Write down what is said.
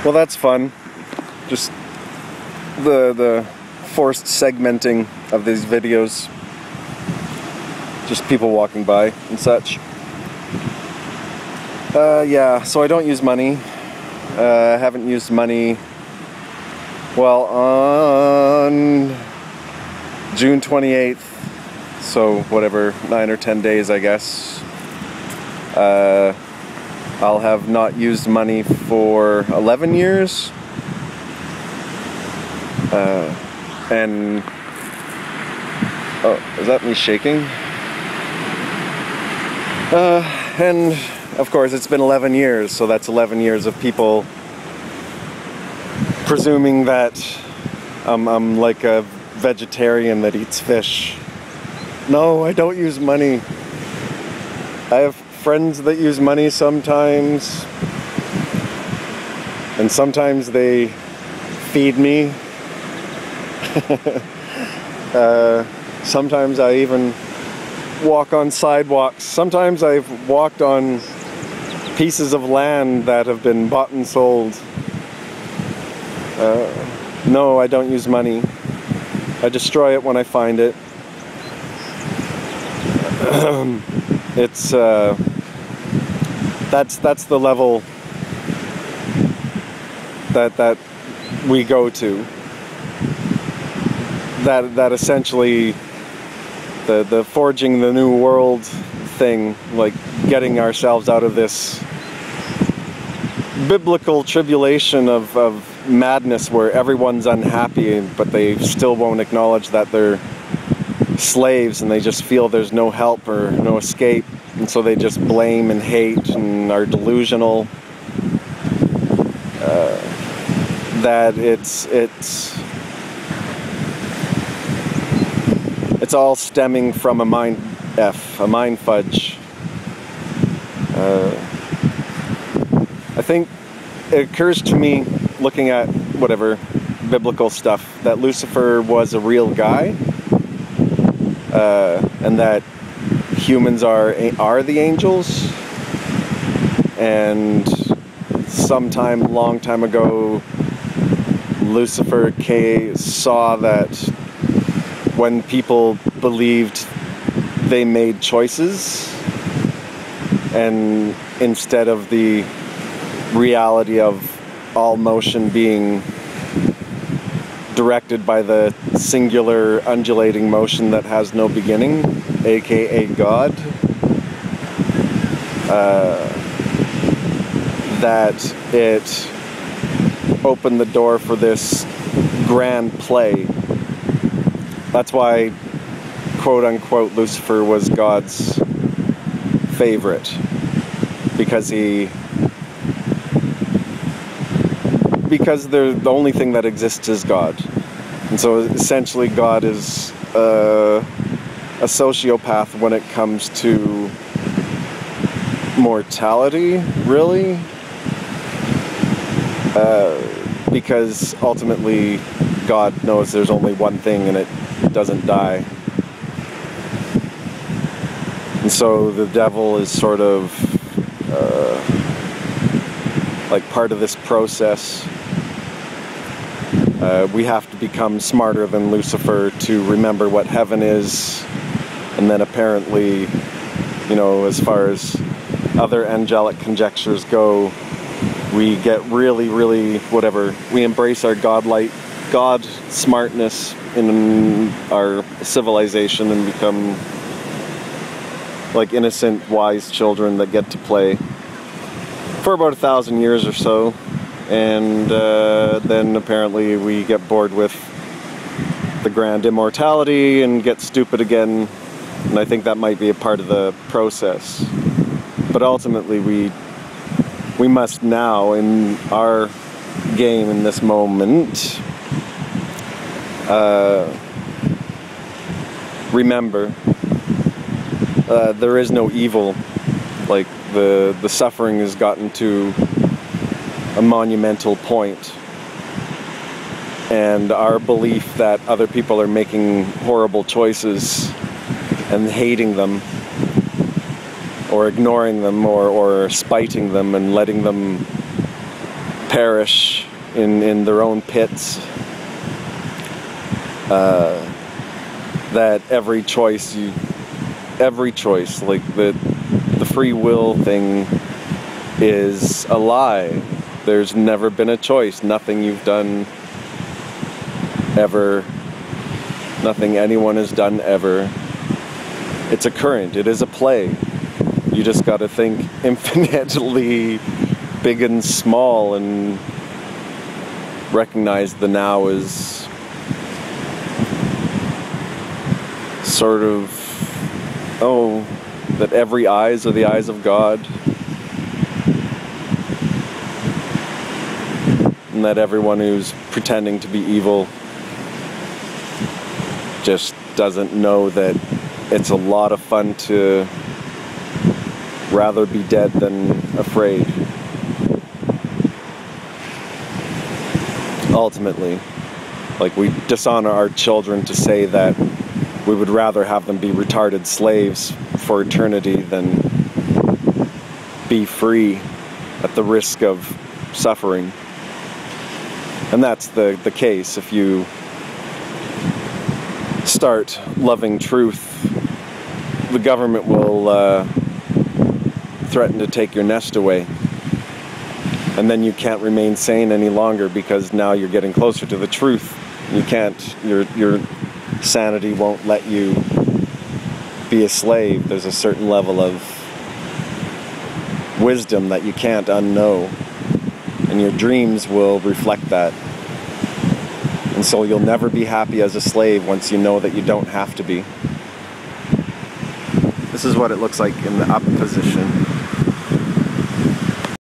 Well, that's fun. Just the forced segmenting of these videos. Just people walking by and such. Yeah, so I don't use money. I haven't used money, well, on June 28th, so whatever, 9 or 10 days, I guess. I'll have not used money for 11 years. And oh, is that me shaking? And of course it's been 11 years, so that's 11 years of people presuming that I'm like a vegetarian that eats fish. No, I don't use money. I have friends that use money sometimes, and sometimes they feed me. Sometimes I even walk on sidewalks. Sometimes I've walked on pieces of land that have been bought and sold. No, I don't use money. I destroy it when I find it. It's that's the level that we go to. That essentially the forging the new world thing, like getting ourselves out of this biblical tribulation of madness where everyone's unhappy, but they still won't acknowledge that they're slaves, and they just feel there's no help or no escape, and so they just blame and hate and are delusional. That it's all stemming from a mind fudge. I think it occurs to me, looking at whatever biblical stuff, that Lucifer was a real guy, and that humans are the angels, and long time ago, Lucifer saw that when people believed they made choices, and instead of the reality of all motion being directed by the singular undulating motion that has no beginning, aka God, that it opened the door for this grand play. That's why, quote unquote, Lucifer was God's favorite, because the only thing that exists is God. And so essentially God is a sociopath when it comes to mortality, really. Because ultimately God knows there's only one thing, and it doesn't die. And so the devil is sort of like part of this process. We have to become smarter than Lucifer to remember what heaven is, and then apparently, you know, as far as other angelic conjectures go, we get really, whatever, we embrace our God smartness in our civilization and become like innocent, wise children that get to play for about 1,000 years or so. And then apparently we get bored with the grand immortality and get stupid again. And I think that might be a part of the process. But ultimately we must now, in our game in this moment, remember there is no evil. Like the suffering has gotten to a monumental point, and our belief that other people are making horrible choices and hating them, or ignoring them, or spiting them and letting them perish in their own pits. That every choice, like the free will thing is a lie. There's never been a choice. Nothing you've done ever, nothing anyone has done ever. It's a current, it is a play. You just gotta think infinitely big and small and recognize the now as sort of, that every eyes are the eyes of God, and that everyone who's pretending to be evil just doesn't know that it's a lot of fun to rather be dead than afraid. Ultimately, like, we dishonor our children to say that we would rather have them be retarded slaves for eternity than be free at the risk of suffering. And that's the case. If you start loving truth, the government will threaten to take your nest away. And then you can't remain sane any longer because now you're getting closer to the truth. You can't, your sanity won't let you be a slave. There's a certain level of wisdom that you can't unknow. And your dreams will reflect that. And so you'll never be happy as a slave once you know that you don't have to be. This is what it looks like in the up position.